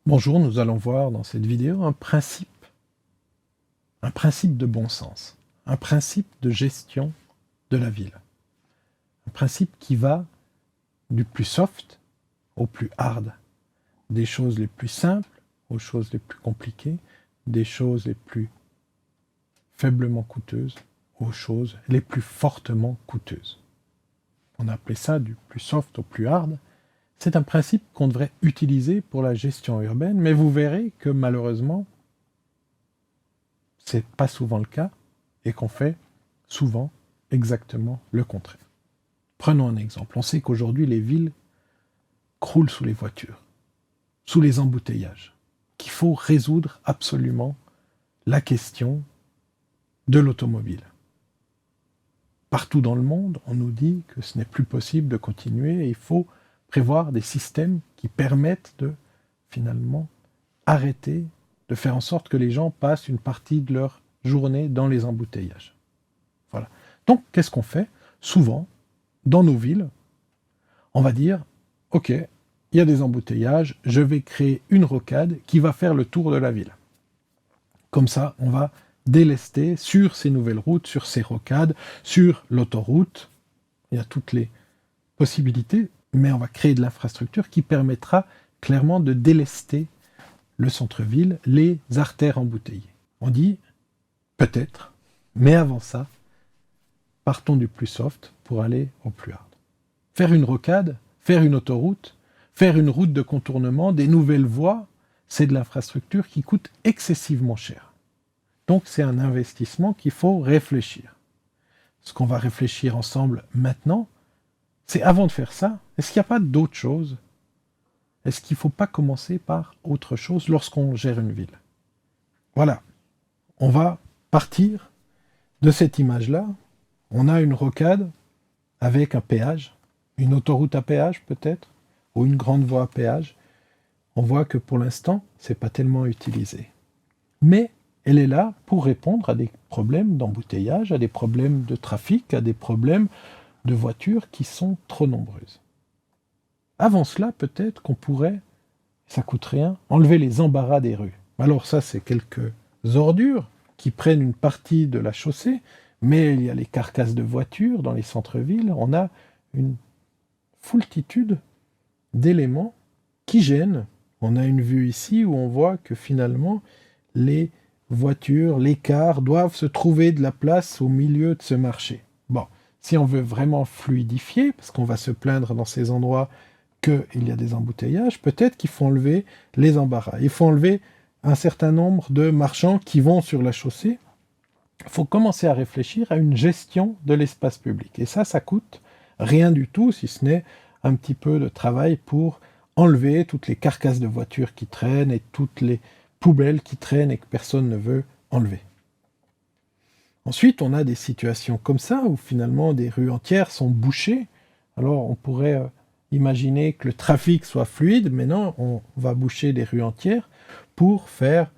Bonjour, nous allons voir dans cette vidéo un principe de bon sens, un principe de gestion de la ville, un principe qui va du plus soft au plus hard, des choses les plus simples aux choses les plus compliquées, des choses les plus faiblement coûteuses aux choses les plus fortement coûteuses. On a appelé ça du plus soft au plus hard. C'est un principe qu'on devrait utiliser pour la gestion urbaine, mais vous verrez que malheureusement, c'est pas souvent le cas et qu'on fait souvent exactement le contraire. Prenons un exemple. On sait qu'aujourd'hui, les villes croulent sous les voitures, sous les embouteillages, qu'il faut résoudre absolument la question de l'automobile. Partout dans le monde, on nous dit que ce n'est plus possible de continuer et il faut prévoir des systèmes qui permettent de finalement arrêter, de faire en sorte que les gens passent une partie de leur journée dans les embouteillages. Voilà. Donc, qu'est-ce qu'on fait? Souvent, dans nos villes, on va dire, OK, il y a des embouteillages, je vais créer une rocade qui va faire le tour de la ville. Comme ça, on va délester sur ces nouvelles routes, sur ces rocades, sur l'autoroute. Il y a toutes les possibilités, mais on va créer de l'infrastructure qui permettra clairement de délester le centre-ville, les artères embouteillées. On dit peut-être, mais avant ça, partons du plus soft pour aller au plus hard. Faire une rocade, faire une autoroute, faire une route de contournement, des nouvelles voies, c'est de l'infrastructure qui coûte excessivement cher. Donc c'est un investissement qu'il faut réfléchir. Ce qu'on va réfléchir ensemble maintenant, c'est avant de faire ça, est-ce qu'il n'y a pas d'autre chose? Est-ce qu'il ne faut pas commencer par autre chose lorsqu'on gère une ville? Voilà, on va partir de cette image-là. On a une rocade avec un péage, une autoroute à péage peut-être, ou une grande voie à péage. On voit que pour l'instant, ce n'est pas tellement utilisé. Mais elle est là pour répondre à des problèmes d'embouteillage, à des problèmes de trafic, à des problèmes de voitures qui sont trop nombreuses. Avant cela, peut-être qu'on pourrait, ça coûte rien, enlever les embarras des rues. Alors ça, c'est quelques ordures qui prennent une partie de la chaussée, mais il y a les carcasses de voitures dans les centres-villes. On a une foultitude d'éléments qui gênent. On a une vue ici où on voit que finalement, les voitures, les cars doivent se trouver de la place au milieu de ce marché. Bon, si on veut vraiment fluidifier, parce qu'on va se plaindre dans ces endroits qu'il y a des embouteillages, peut-être qu'il faut enlever les embarras. Il faut enlever un certain nombre de marchands qui vont sur la chaussée. Il faut commencer à réfléchir à une gestion de l'espace public. Et ça coûte rien du tout, si ce n'est un petit peu de travail pour enlever toutes les carcasses de voitures qui traînent et toutes les poubelles qui traînent et que personne ne veut enlever. Ensuite, on a des situations comme ça, où finalement des rues entières sont bouchées. Alors on pourrait imaginer que le trafic soit fluide, mais non, on va boucher des rues entières pour faire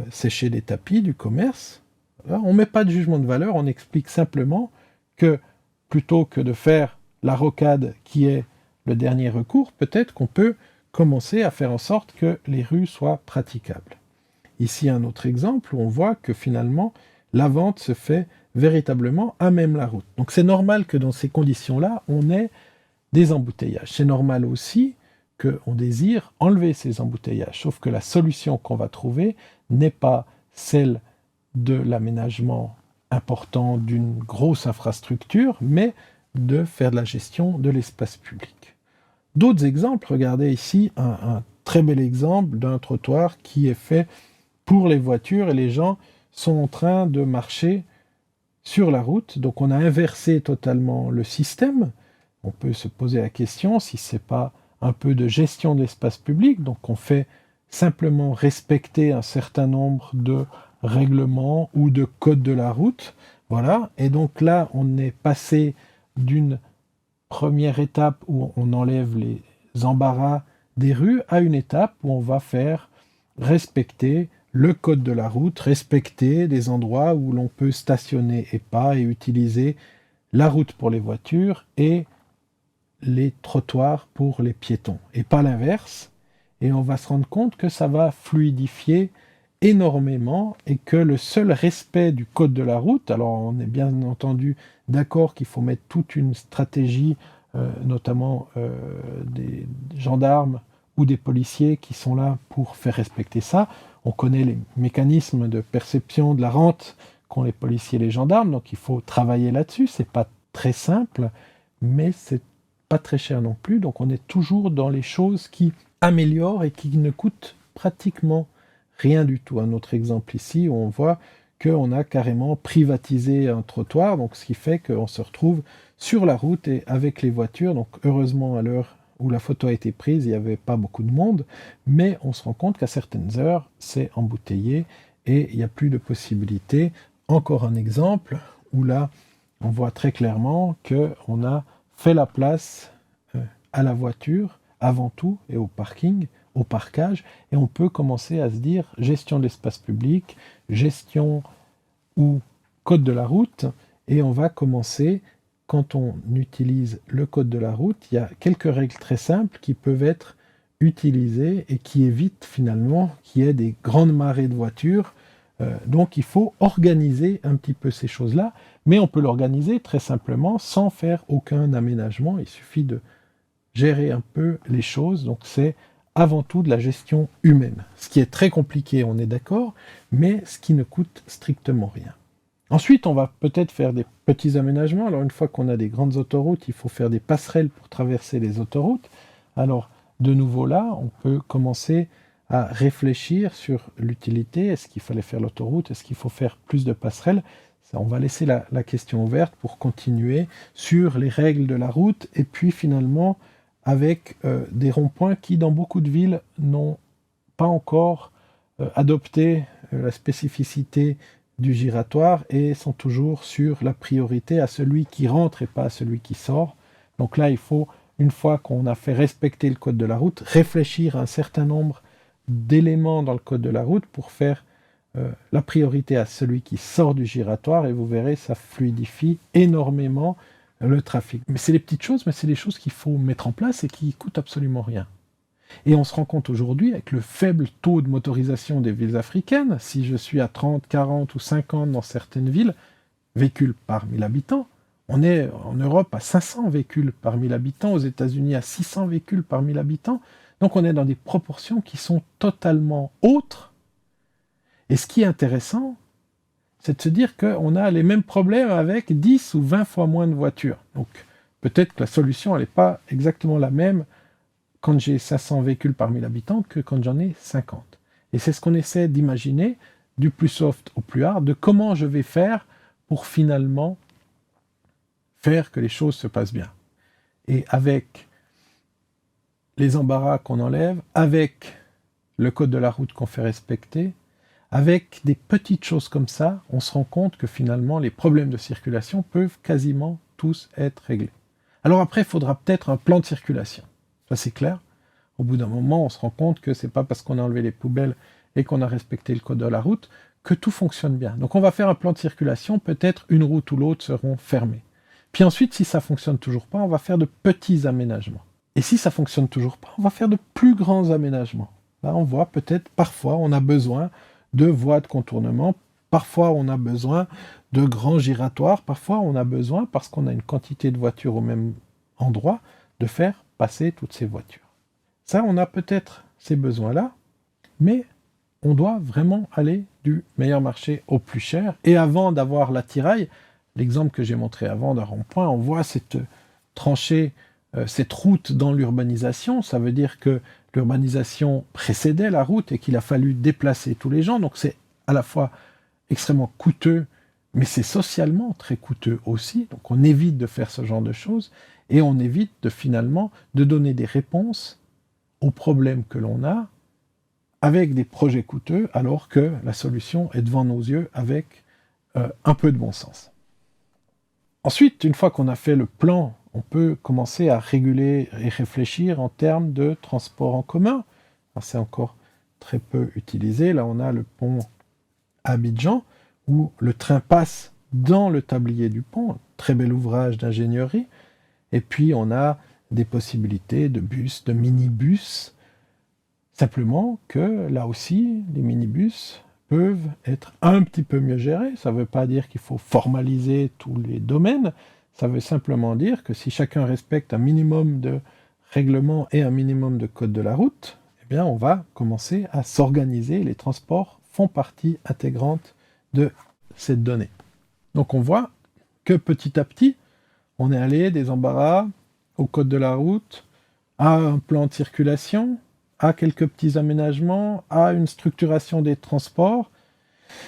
sécher des tapis du commerce. Alors, on ne met pas de jugement de valeur, on explique simplement que plutôt que de faire la rocade qui est le dernier recours, peut-être qu'on peut commencer à faire en sorte que les rues soient praticables. Ici, un autre exemple où on voit que finalement, la vente se fait véritablement à même la route. Donc c'est normal que dans ces conditions-là, on ait des embouteillages. C'est normal aussi qu'on désire enlever ces embouteillages, sauf que la solution qu'on va trouver n'est pas celle de l'aménagement important d'une grosse infrastructure, mais de faire de la gestion de l'espace public. D'autres exemples, regardez ici un très bel exemple d'un trottoir qui est fait pour les voitures et les gens sont en train de marcher sur la route. Donc on a inversé totalement le système. On peut se poser la question si ce n'est pas un peu de gestion de l'espace public. Donc on fait simplement respecter un certain nombre de règlements ou de codes de la route. Voilà. Et donc là, on est passé d'une première étape où on enlève les embarras des rues à une étape où on va faire respecter le code de la route, respecter des endroits où l'on peut stationner et pas, et utiliser la route pour les voitures et les trottoirs pour les piétons, et pas l'inverse. et on va se rendre compte que ça va fluidifier énormément et que le seul respect du code de la route, alors on est bien entendu d'accord qu'il faut mettre toute une stratégie, notamment des gendarmes ou des policiers qui sont là pour faire respecter ça. On connaît les mécanismes de perception de la rente qu'ont les policiers et les gendarmes, donc il faut travailler là-dessus. C'est pas très simple, mais c'est pas très cher non plus, donc on est toujours dans les choses qui améliorent et qui ne coûtent pratiquement rien du tout. Un autre exemple ici où on voit qu'on a carrément privatisé un trottoir, donc ce qui fait qu'on se retrouve sur la route et avec les voitures. Donc heureusement, à l'heure où la photo a été prise, il n'y avait pas beaucoup de monde, mais on se rend compte qu'à certaines heures, c'est embouteillé et il n'y a plus de possibilité. Encore un exemple où là, on voit très clairement qu'on a fait la place à la voiture avant tout et au parking, au parquage, et on peut commencer à se dire gestion de l'espace public, gestion ou code de la route, et on va commencer, quand on utilise le code de la route, il y a quelques règles très simples qui peuvent être utilisées et qui évitent finalement qu'il y ait des grandes marées de voitures. Donc il faut organiser un petit peu ces choses-là, mais on peut l'organiser très simplement sans faire aucun aménagement. Il suffit de gérer un peu les choses. Donc c'est avant tout de la gestion humaine. Ce qui est très compliqué, on est d'accord, mais ce qui ne coûte strictement rien. Ensuite, on va peut-être faire des petits aménagements. Alors une fois qu'on a des grandes autoroutes, il faut faire des passerelles pour traverser les autoroutes. Alors de nouveau là, on peut commencer à réfléchir sur l'utilité. Est-ce qu'il fallait faire l'autoroute? Est-ce qu'il faut faire plus de passerelles? Ça, on va laisser la question ouverte pour continuer sur les règles de la route et puis finalement avec des ronds-points qui, dans beaucoup de villes, n'ont pas encore adopté la spécificité du giratoire et sont toujours sur la priorité à celui qui rentre et pas à celui qui sort. Donc là, il faut, une fois qu'on a fait respecter le code de la route, réfléchir à un certain nombre d'éléments dans le code de la route pour faire la priorité à celui qui sort du giratoire, et vous verrez, ça fluidifie énormément le trafic. Mais c'est des petites choses, mais c'est des choses qu'il faut mettre en place et qui coûtent absolument rien. Et on se rend compte aujourd'hui, avec le faible taux de motorisation des villes africaines, si je suis à 30, 40 ou 50 dans certaines villes, véhicules par 1000 habitants, on est en Europe à 500 véhicules par 1000 habitants, aux États-Unis à 600 véhicules par 1000 habitants. Donc on est dans des proportions qui sont totalement autres. Et ce qui est intéressant, c'est de se dire qu'on a les mêmes problèmes avec 10 ou 20 fois moins de voitures. Donc peut-être que la solution, elle n'est pas exactement la même quand j'ai 500 véhicules par 1000 habitants que quand j'en ai 50. Et c'est ce qu'on essaie d'imaginer, du plus soft au plus hard, de comment je vais faire pour finalement faire que les choses se passent bien. Et avec les embarras qu'on enlève, avec le code de la route qu'on fait respecter, avec des petites choses comme ça, on se rend compte que finalement les problèmes de circulation peuvent quasiment tous être réglés. Alors après, il faudra peut-être un plan de circulation. Ça c'est clair. Au bout d'un moment, on se rend compte que c'est pas parce qu'on a enlevé les poubelles et qu'on a respecté le code de la route que tout fonctionne bien. Donc on va faire un plan de circulation, peut-être une route ou l'autre seront fermées. Puis ensuite, si ça fonctionne toujours pas, on va faire de petits aménagements. Et si ça fonctionne toujours pas, on va faire de plus grands aménagements. Là, on voit peut-être parfois on a besoin de voies de contournement, parfois on a besoin de grands giratoires, parfois on a besoin, parce qu'on a une quantité de voitures au même endroit, de faire passer toutes ces voitures. Ça, on a peut-être ces besoins-là, mais on doit vraiment aller du meilleur marché au plus cher. Et avant d'avoir l'attirail, l'exemple que j'ai montré avant d'un rond-point, on voit cette tranchée, cette route dans l'urbanisation. Ça veut dire que l'urbanisation précédait la route et qu'il a fallu déplacer tous les gens. Donc c'est à la fois extrêmement coûteux, mais c'est socialement très coûteux aussi. Donc on évite de faire ce genre de choses et on évite finalement de donner des réponses aux problèmes que l'on a avec des projets coûteux, alors que la solution est devant nos yeux avec un peu de bon sens. Ensuite, une fois qu'on a fait le plan, on peut commencer à réguler et réfléchir en termes de transport en commun. Alors, c'est encore très peu utilisé. Là, on a le pont à Abidjan, où le train passe dans le tablier du pont, un très bel ouvrage d'ingénierie. Et puis, on a des possibilités de bus, de minibus. Simplement que là aussi, les minibus peuvent être un petit peu mieux gérés. Ça ne veut pas dire qu'il faut formaliser tous les domaines. Ça veut simplement dire que si chacun respecte un minimum de règlements et un minimum de code de la route, eh bien on va commencer à s'organiser. Les transports font partie intégrante de cette donnée. Donc on voit que petit à petit, on est allé des embarras au code de la route, à un plan de circulation, à quelques petits aménagements, à une structuration des transports,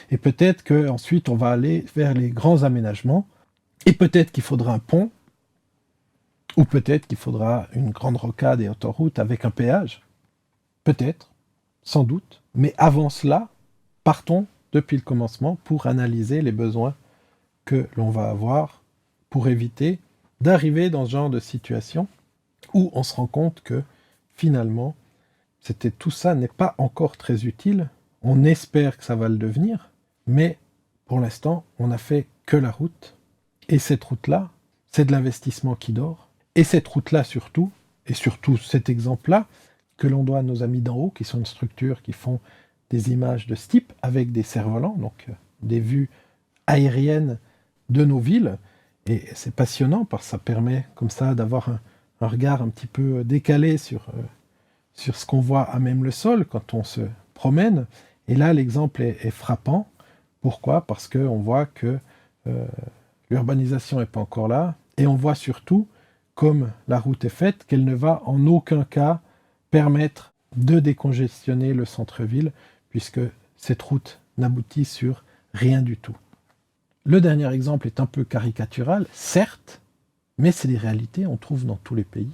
et peut-être qu'ensuite on va aller vers les grands aménagements, et peut-être qu'il faudra un pont, ou peut-être qu'il faudra une grande rocade et autoroute avec un péage. Peut-être, sans doute, mais avant cela, partons depuis le commencement pour analyser les besoins que l'on va avoir pour éviter d'arriver dans ce genre de situation où on se rend compte que finalement, tout ça n'est pas encore très utile. On espère que ça va le devenir, mais pour l'instant, on n'a fait que la route. Et cette route-là, c'est de l'investissement qui dort. Et cette route-là surtout, et surtout cet exemple-là, que l'on doit à nos amis d'en haut, qui sont une structure qui font des images de ce type avec des cerfs-volants, donc des vues aériennes de nos villes. Et c'est passionnant parce que ça permet comme ça d'avoir un regard un petit peu décalé sur ce qu'on voit à même le sol quand on se promène. Et là, l'exemple est frappant. Pourquoi ? Parce qu'on voit que l'urbanisation n'est pas encore là. Et on voit surtout, comme la route est faite, qu'elle ne va en aucun cas permettre de décongestionner le centre-ville, puisque cette route n'aboutit sur rien du tout. Le dernier exemple est un peu caricatural, certes, mais c'est des réalités qu'on trouve dans tous les pays.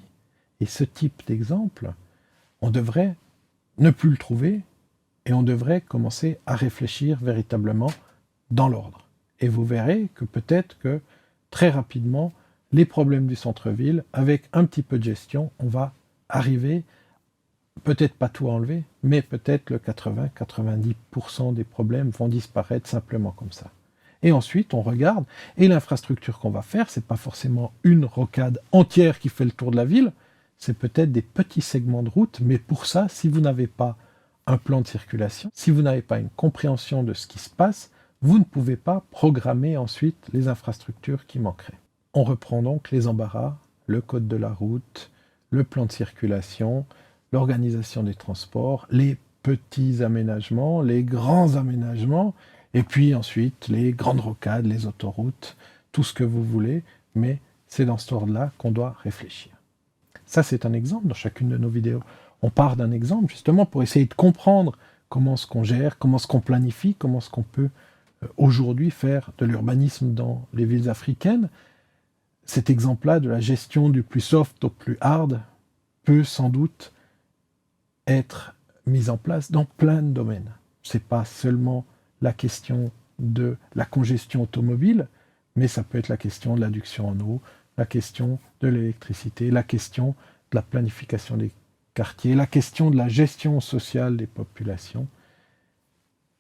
Et ce type d'exemple, on devrait ne plus le trouver et on devrait commencer à réfléchir véritablement dans l'ordre. Et vous verrez que peut-être que très rapidement, les problèmes du centre-ville, avec un petit peu de gestion, on va arriver, peut-être pas tout enlever, mais peut-être le 80-90% des problèmes vont disparaître simplement comme ça. Et ensuite, on regarde, et l'infrastructure qu'on va faire, c'est pas forcément une rocade entière qui fait le tour de la ville, c'est peut-être des petits segments de route, mais pour ça, si vous n'avez pas un plan de circulation, si vous n'avez pas une compréhension de ce qui se passe, vous ne pouvez pas programmer ensuite les infrastructures qui manqueraient. On reprend donc les embarras, le code de la route, le plan de circulation, l'organisation des transports, les petits aménagements, les grands aménagements, et puis ensuite les grandes rocades, les autoroutes, tout ce que vous voulez, mais c'est dans cet ordre-là qu'on doit réfléchir. Ça, c'est un exemple dans chacune de nos vidéos. On part d'un exemple justement pour essayer de comprendre comment est-ce qu'on gère, comment est-ce qu'on planifie, comment est-ce qu'on peut aujourd'hui faire de l'urbanisme dans les villes africaines. Cet exemple-là de la gestion du plus soft au plus hard peut sans doute être mis en place dans plein de domaines. Ce n'est pas seulement la question de la congestion automobile, mais ça peut être la question de l'adduction en eau, la question de l'électricité, la question de la planification des quartiers, la question de la gestion sociale des populations.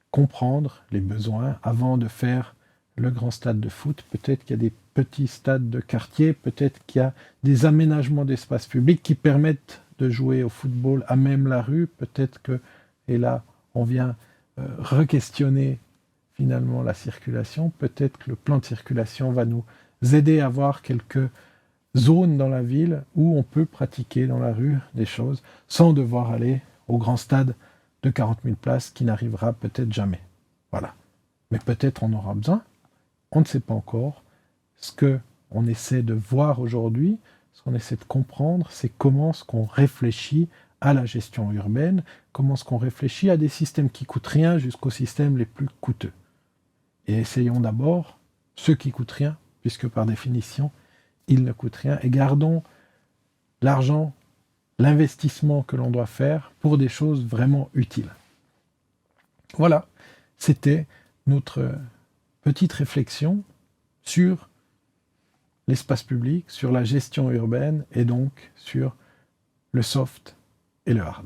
Comprendre les besoins avant de faire le grand stade de foot. Peut-être qu'il y a des petits stades de quartier, peut-être qu'il y a des aménagements d'espaces publics qui permettent de jouer au football à même la rue. Peut-être que, et là, on vient re-questionner finalement la circulation. Peut-être que le plan de circulation va nous aider à voir quelques zones dans la ville où on peut pratiquer dans la rue des choses sans devoir aller au grand stade de 40 000 places qui n'arrivera peut-être jamais. Voilà. Mais peut-être on aura besoin. On ne sait pas encore. Ce qu'on essaie de voir aujourd'hui, ce qu'on essaie de comprendre, c'est comment est-ce qu'on réfléchit à la gestion urbaine, comment est-ce qu'on réfléchit à des systèmes qui coûtent rien jusqu'aux systèmes les plus coûteux. Et essayons d'abord ceux qui coûtent rien, puisque par définition, ils ne coûtent rien. Et gardons l'argent, l'investissement que l'on doit faire pour des choses vraiment utiles. Voilà, c'était notre petite réflexion sur l'espace public, sur la gestion urbaine et donc sur le soft et le hard.